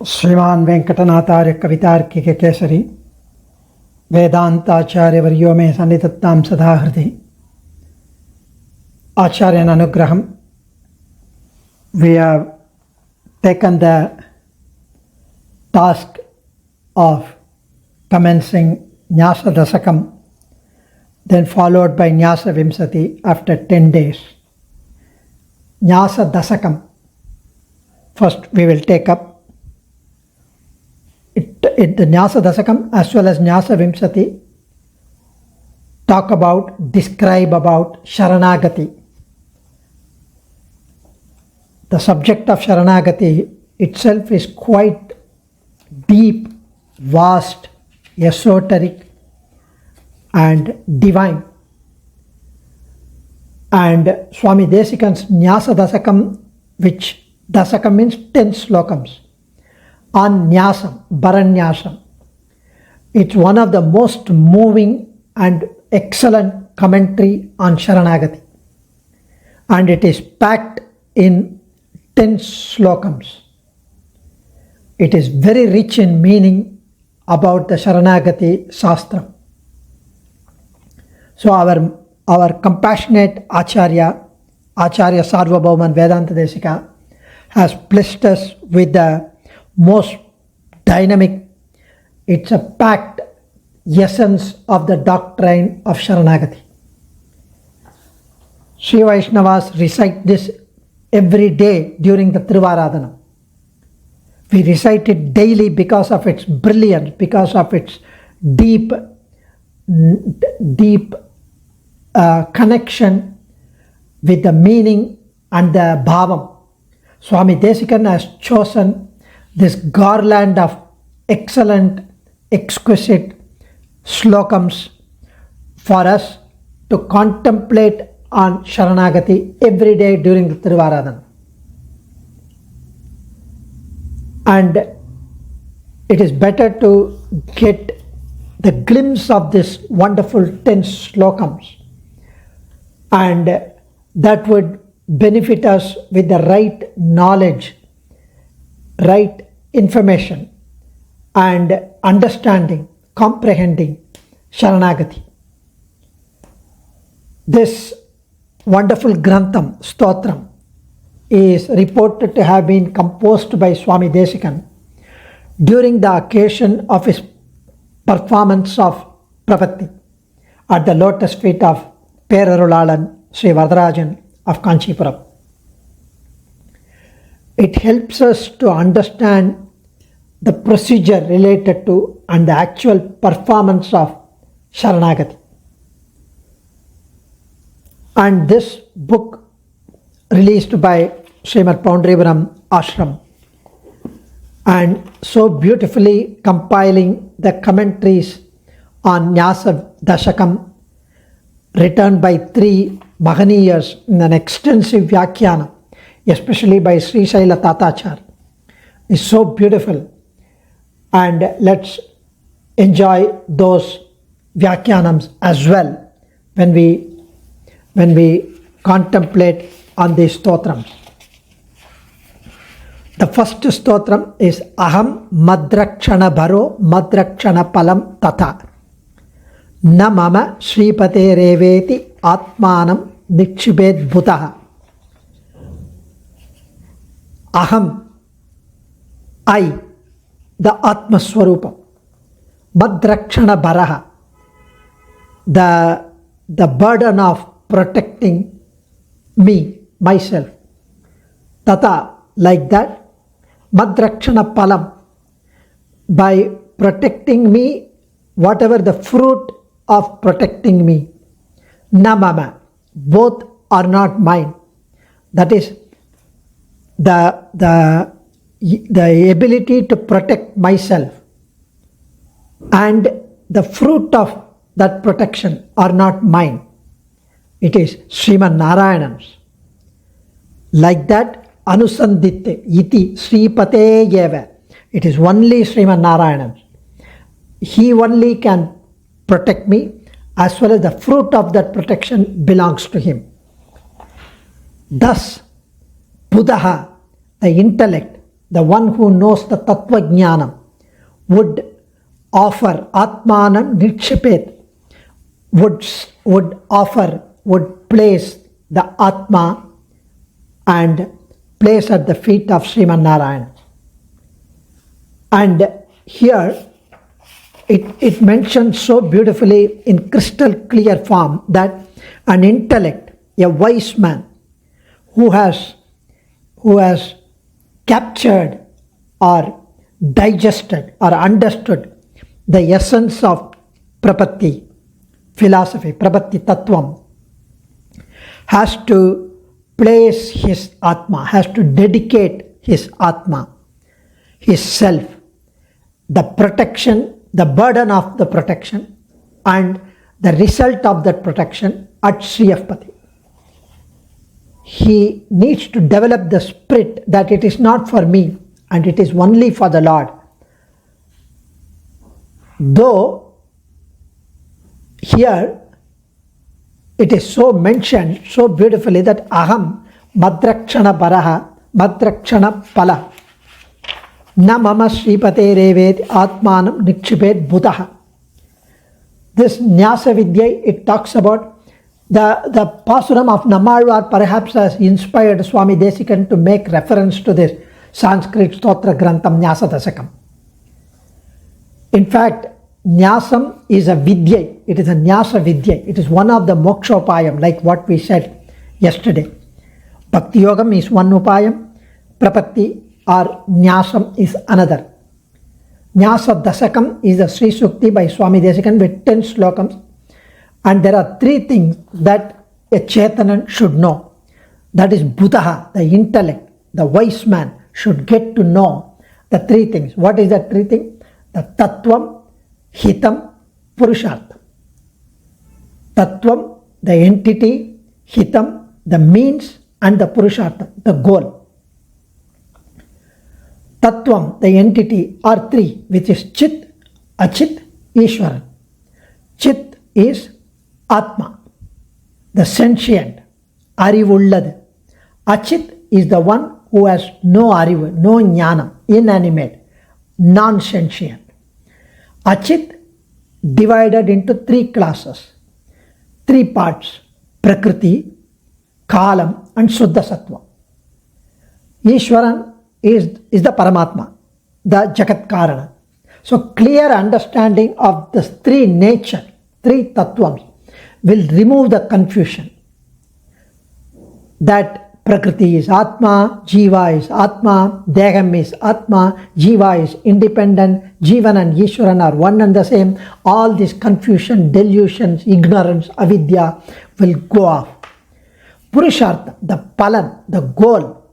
श्रीमान वेंकटनाथार्य कवितार्किक केसरी वेदांताचार्य वर्यो में सन्निधत्तां सदा हृदि Acharyan Anugraham. We have taken the task of commencing Nyasa Dasakam, then followed by Nyasa Vimsati after 10 days. Nyasa Dasakam. First we will take up the Nyasa Dasakam as well as Nyasa Vimsati describe about Sharanagati. The subject of Sharanagati itself is quite deep, vast, esoteric and divine. And Swami Desikan's Nyasa Dasakam, which Dasakam means 10 slokams, on Nyasam, Baranyasam. It's one of the most moving and excellent commentary on Sharanagati. And it is packed in 10 slokams. It is very rich in meaning about the Sharanagati Shastra. So our compassionate Acharya Sarvabhauman Vedanta Desika has blessed us with the most dynamic, it's a packed essence of the doctrine of Sharanagati. Sri Vaishnavas recite this every day during the Trivaradhana. We recite it daily because of its brilliance, because of its deep connection with the meaning and the bhavam. Swami Desikan has chosen this garland of excellent, exquisite slokams for us to contemplate on Sharanagati every day during the Trivaradhana. And it is better to get the glimpse of this wonderful 10 slokams, and that would benefit us with the right knowledge, right information and understanding, comprehending Sharanagati. This wonderful Grantham, STOTRAM, is reported to have been composed by Swami Desikan during the occasion of his performance of Pravatti at the lotus feet of Perarulalan Sri Varadarajan of Kanchipuram. It helps us to understand the procedure related to and the actual performance of Sharanagati. And this book, released by Srimad Poundrivaram Ashram, and so beautifully compiling the commentaries on Nyasa Dasakam, written by 3 Mahaniyas in an extensive Vyakhyana, especially by Sri Shaila Tatachar, is so beautiful. And let's enjoy those Vyakhyanams as well when we contemplate on these stotrams. The first stotram is Aham Madrakshana Bharo Madrakshana Palam Tata Na Mama Shripate Reveti Atmanam Nikshibet Bhutaha. Aham, I, the Atma Swarupa. Madrakshana Bharaha, the burden of protecting me, myself. Tata, like that. Madrakshana Palam, by protecting me, whatever the fruit of protecting me. Namama, both are not mine. That is the ability to protect myself and the fruit of that protection are not mine. It is Sriman Narayanan's. Like that, Anusandite iti Sripate Yeva. It is only Sriman Narayanan's. He only can protect me, as well as the fruit of that protection belongs to him. Thus, Buddha, the intellect, the one who knows the Tattva Jnanam, would offer Atmanam Nikshipet, would place the Atma and place at the feet of Sriman Narayana. And here it mentions so beautifully in crystal clear form that an intellect, a wise man who has captured or digested or understood the essence of Prapatti philosophy, Prapatti Tattvam, has to place his Atma, has to dedicate his Atma, his self, the protection, the burden of the protection and the result of that protection at Sriyapati. He needs to develop the spirit that it is not for me and it is only for the Lord. Though here it is so mentioned so beautifully that aham madrakshana paraha madrakshana pala na mama sripate revet atmanam nikshipet bhutaha. This Nyasa Vidya, it talks about the Pasuram of Nammalvar perhaps has inspired Swami Desikan to make reference to this Sanskrit Stotra Grantham Nyasa Dasakam. In fact, Nyasam is a Vidya, it is a Nyasa Vidya, it is one of the Mokshopayam, like what we said yesterday. Bhakti Yogam is one Upayam, Prapatti or Nyasam is another. Nyasa Dasakam is a Sri Sukti by Swami Desikan with 10 slokams, and there are 3 things that a Chetanan should know. That is Bhutaha, the intellect, the wise man should get to know the 3 things. What is that 3 things? The Tattvam, Hitam, Purushartham. Tattvam, the entity, Hitam, the means, and the Purushartham, the goal. Tattvam, the entity, are 3, which is Chit, Achit, Ishwaran. Chit is Atma, the sentient, Arivulladu. Achit is the one who has no Arivu, no Jnana, inanimate, non-sentient. Achit divided into 3 classes, 3 parts, Prakriti, Kalam and Suddha Sattva. Ishwaran is the Paramatma, the Jagat Karana. So clear understanding of the 3 nature, 3 tattvams will remove the confusion that Prakriti is Atma, Jiva is Atma, Deham is Atma, Jiva is independent, Jivan and Ishwaran are one and the same. All this confusion, delusions, ignorance, avidya will go off. Purushartha, the palan, the goal,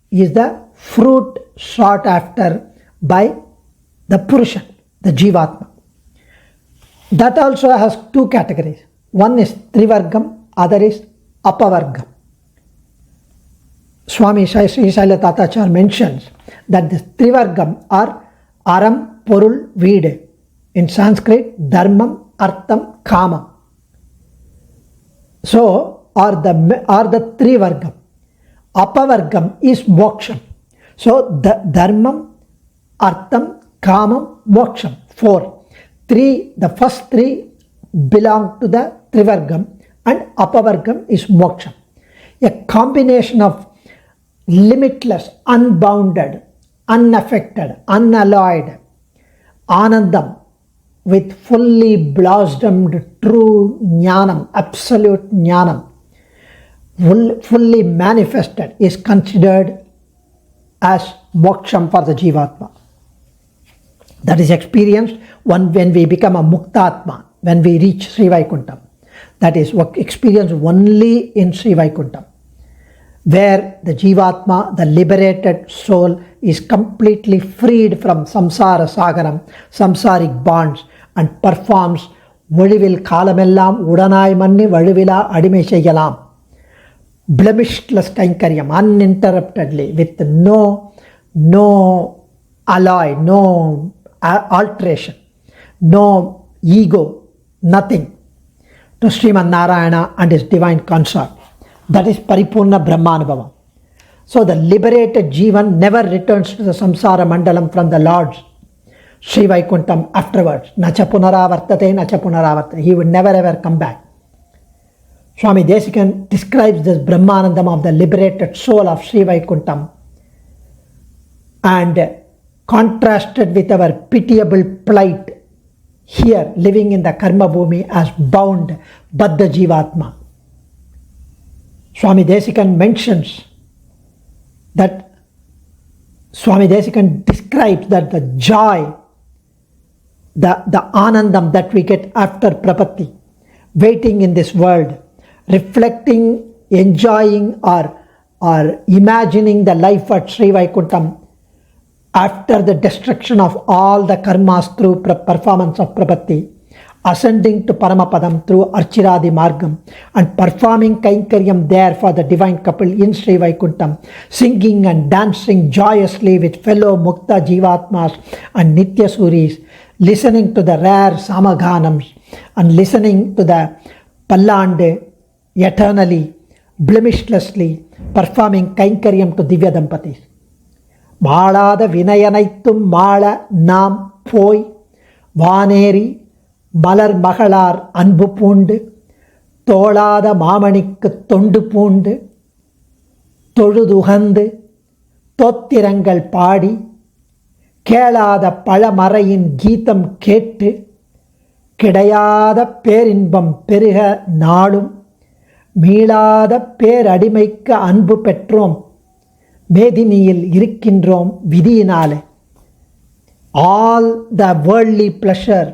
is the fruit sought after by the Purushan, the Jivatma. That also has 2 categories. One is Trivargam, other is Apavargam. Swami Sri Shaila Tatachar mentions that the Trivargam are Aram, Porul, Veed. In Sanskrit, Dharmam, Artham, Kamam. So, are the Trivargam. Apavargam is Moksham. So, the Dharmam, Artham, Kamam, Moksham, 4. The first 3 belong to the Trivargam and Apavargam is Moksham. A combination of limitless, unbounded, unaffected, unalloyed Anandam with fully blossomed true Jnanam, absolute Jnanam, fully manifested is considered as Moksham for the Jivatma. That is experienced when we become a Muktatma, when we reach Sri Vaikuntham. That is experienced only in Sri Vaikuntham, where the Jivatma, the liberated soul, is completely freed from samsara sagaram, samsaric bonds, and performs Vazhivil Kalamellam Udanai Manni Vazhivila Adimai Seyyalam. Blemishless Kainkaryam, uninterruptedly, with no alloy, no alteration, no ego, nothing, to Sriman Narayana and his divine consort. That is Paripurna Brahmanubhavam. So the liberated Jivan never returns to the samsara mandalam from the Lord's Sri Vaikuntham afterwards. Nacha punaravartate, nacha punaravartate. He would never ever come back. Swami Desikan describes this Brahmanandam of the liberated soul of Sri Vaikuntham and contrasted with our pitiable plight here living in the Karma Bhumi as bound Baddha Jivatma. Swami Desikan mentions that Swami Desikan describes that the joy, the anandam that we get after prapatti, waiting in this world, reflecting, enjoying or imagining the life at Sri Vaikuntham after the destruction of all the karmas through performance of prapatti, ascending to Paramapadam through Archiradi Margam and performing Kainkaryam there for the divine couple in Sri Vaikuntham, singing and dancing joyously with fellow Mukta Jivatmas and Nitya Suris, listening to the rare Samaganams and listening to the Pallande eternally, blemishlessly, performing Kainkaryam to Divya Dampatis. மாளாத வினயனைத்தும் மாள நாம் போய் வானேரி மலர் மகளார் அன்பு பூண்டு தோளாத மாமணிக்கு தொண்டு பூண்டு தொழுதுகந்து தோத்திரங்கள் பாடி கேளாத பழமறையின் கீதம் கேட்டு கிடையாத பேரின்பம் பெருக நாளும் மீளாத பேரடிமைக்கு அன்பு பெற்றோம் மேதினியில் இருக்கின்றோம் விதியினாலே. All the worldly pleasure,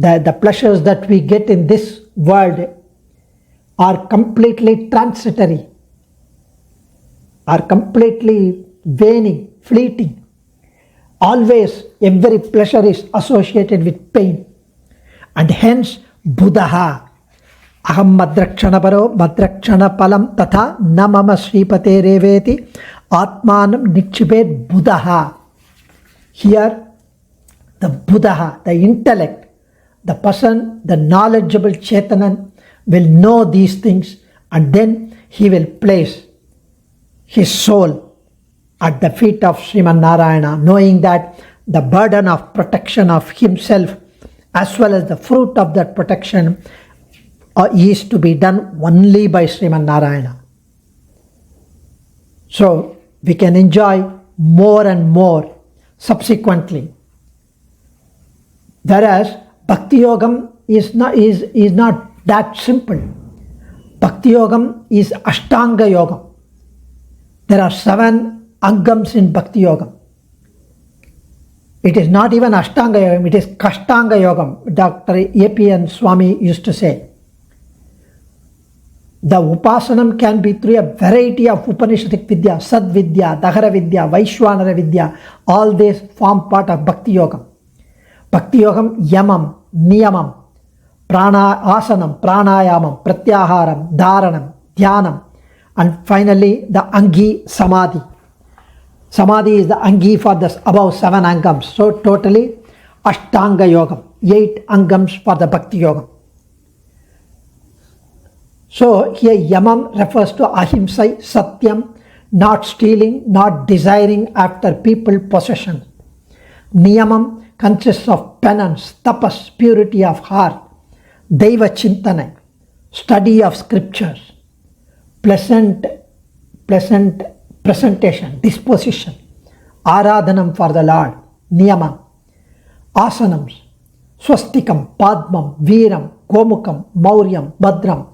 the pleasures that we get in this world are completely transitory, are completely waning, fleeting. Always every pleasure is associated with pain, and hence Buddha aham madrakshana paro madrakshana palam tatha na mama sripate reveti atmanam nikshipet Buddha. Here the Buddha, the intellect, the person, the knowledgeable Chetanan will know these things, and then he will place his soul at the feet of Sriman Narayana, knowing that the burden of protection of himself as well as the fruit of that protection is to be done only by Sriman Narayana. So we can enjoy more and more subsequently. Whereas Bhakti Yogam is not that simple. Bhakti Yogam is Ashtanga Yoga. There are 7 Angams in Bhakti Yogam. It is not even Ashtanga Yogam, it is Kashtanga Yogam. Dr. A.P.N. Swami used to say. The Upasanam can be through a variety of Upanishadic Vidya, Sad Vidya, Dahara Vidya, Vaishwanara Vidya. All these form part of Bhakti Yogam. Bhakti Yogam, Yamam, Niyamam, Asanam, Pranayamam, Pratyaharam, Dharanam, Dhyanam, and finally the Angi Samadhi. Samadhi is the Angi for the above 7 Angams. So totally Ashtanga Yogam, 8 Angams for the Bhakti Yogam. So here Yamam refers to Ahimsai, Satyam, not stealing, not desiring after people possession. Niyamam consists of penance, tapas, purity of heart, Daiva Chintana, study of scriptures, pleasant presentation, disposition, Aradhanam for the Lord, Niyamam, Asanams, Swastikam, Padmam, Veeram, Gomukam, Mauryam, Bhadram,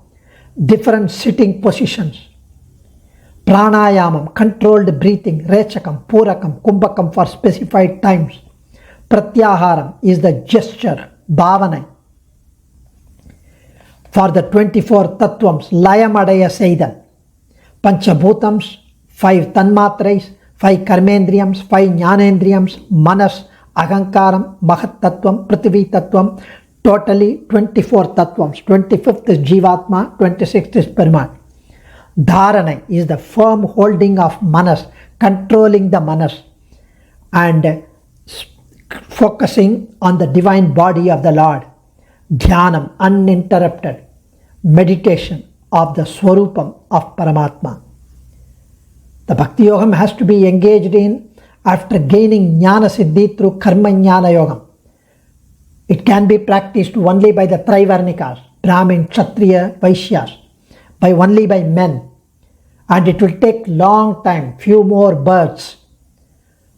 different sitting positions. Pranayamam, controlled breathing, Rechakam, Purakam, Kumbhakam for specified times. Pratyaharam is the gesture, Bhavana. For the 24 Tattvams, Layamadaya Seidan. Panchabhutams, 5 Tanmatrais, 5 Karmendriyams, 5 Jnanendriyams, Manas, Ahankaram, Mahat Tattvam, Prithvi Tattvam. Totally 24 Tattvams. 25th is Jivatma, 26th is Paramatma. Dharana is the firm holding of Manas, controlling the Manas and focusing on the divine body of the Lord. Dhyanam, uninterrupted meditation of the Swarupam of Paramatma. The Bhakti Yogam has to be engaged in after gaining Jnana Siddhi through Karma Jnana Yogam. It can be practiced only by the Trivarnikas, Brahmin, Kshatriya, Vaishyas, only by men. And it will take long time, few more births.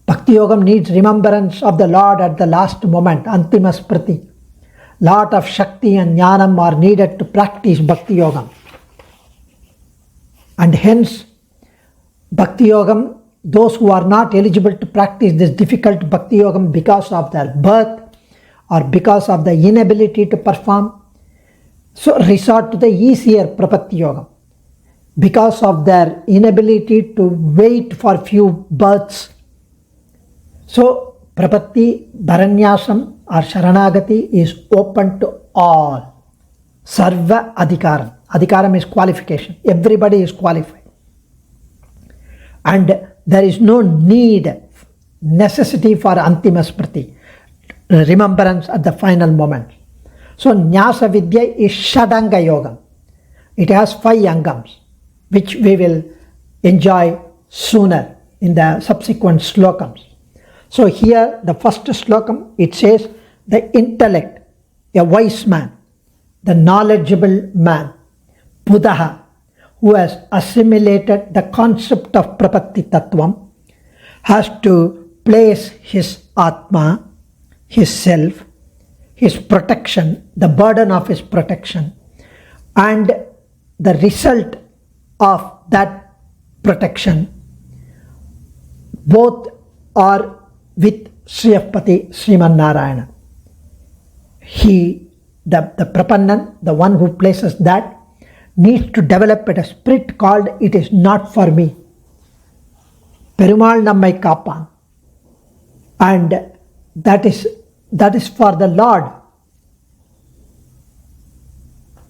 Bhakti Yogam needs remembrance of the Lord at the last moment, Antima Spriti. Lot of Shakti and Jnanam are needed to practice Bhakti Yogam. And hence, Bhakti Yogam, those who are not eligible to practice this difficult Bhakti Yogam because of their birth or because of the inability to perform, so resort to the easier Prapatti Yogam. Because of their inability to wait for few births. So, Prapatti, Bharanyasam or Sharanagati is open to all. Sarva Adhikaram. Adhikaram is qualification. Everybody is qualified. And there is no necessity for Antima Smriti, remembrance at the final moment. So, Nyasa Vidya is Shadanga Yogam. It has 5 Angams, which we will enjoy sooner in the subsequent slokams. So here the first slokam, it says the intellect, a wise man, the knowledgeable man, Buddha, who has assimilated the concept of Prapatti Tattvam, has to place his Atma, his self, his protection, the burden of his protection, and the result of that protection, both are with Sriyapati Sriman Narayana. He, the Prapannan, the one who places that, needs to develop a spirit called it is not for me. Perumal Nammai Kapan. And that is for the Lord.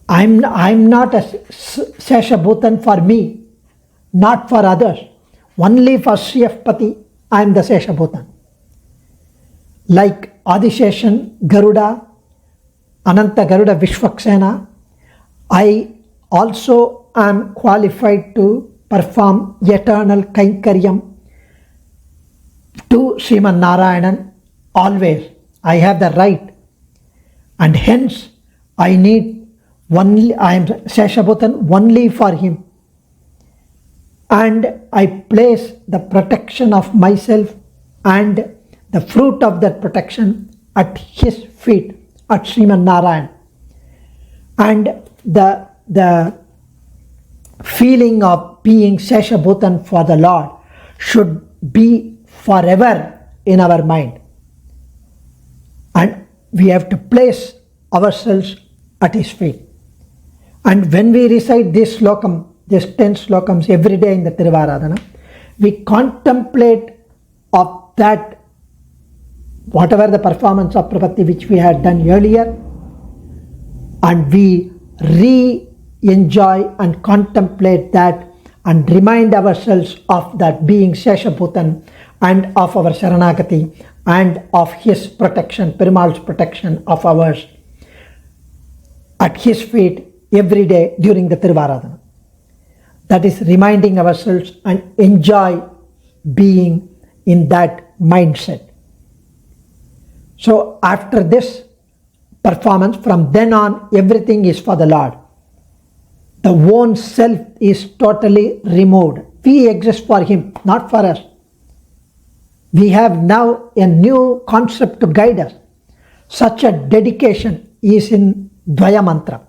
I'm not a Seshabhutan for me, not for others. Only for Sriyapati I am the Seshabhutan. Like Adisheshan, Garuda, Ananta Garuda Vishwaksena, I also am qualified to perform eternal Kainkaryam to Sriman Narayanan always. I have the right. And hence I am Seshabhutan only for him. And I place the protection of myself and the fruit of that protection at his feet, at Sriman Narayan. And the feeling of being Seshabhutan for the Lord should be forever in our mind. And we have to place ourselves at his feet. And when we recite this slokam, these 10 slokams every day in the Tiruvaradhana, we contemplate of that, whatever the performance of Prapatti which we had done earlier, and we re-enjoy and contemplate that and remind ourselves of that being Seshabhutan and of our Sharanagati and of his protection, Perumal's protection of ours at his feet every day during the Tiruvaradhana. That is reminding ourselves and enjoy being in that mindset. So after this performance, from then on, everything is for the Lord. The own self is totally removed. We exist for him, not for us. We have now a new concept to guide us. Such a dedication is in Dvaya Mantra.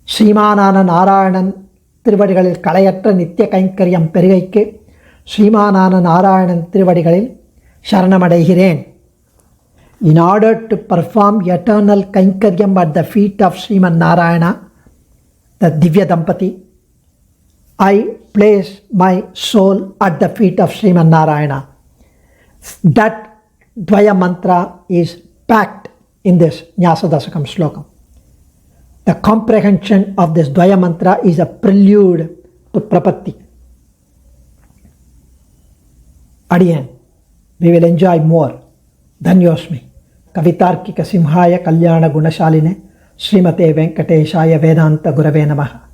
Srimanana Narayanan Tiruvadigalil Kalayatra Nitya Kainkaryam Perigaike Srimanana Narayanan Tiruvadigalil Sharanamadaihireen. In order to perform eternal Kainkaryam at the feet of Sriman Narayana, the Divya Dampati, I place my soul at the feet of Sriman Narayana. That Dvaya Mantra is packed in this Nyasa Dasakam Sloka. The comprehension of this Dvaya Mantra is a prelude to Prapatti. Adiyan, we will enjoy more. Dhanyosmi. Kavitarkika Simhaya Kalyana Gunashaline Srimate Venkateshaya Vedanta Gurave Namaha.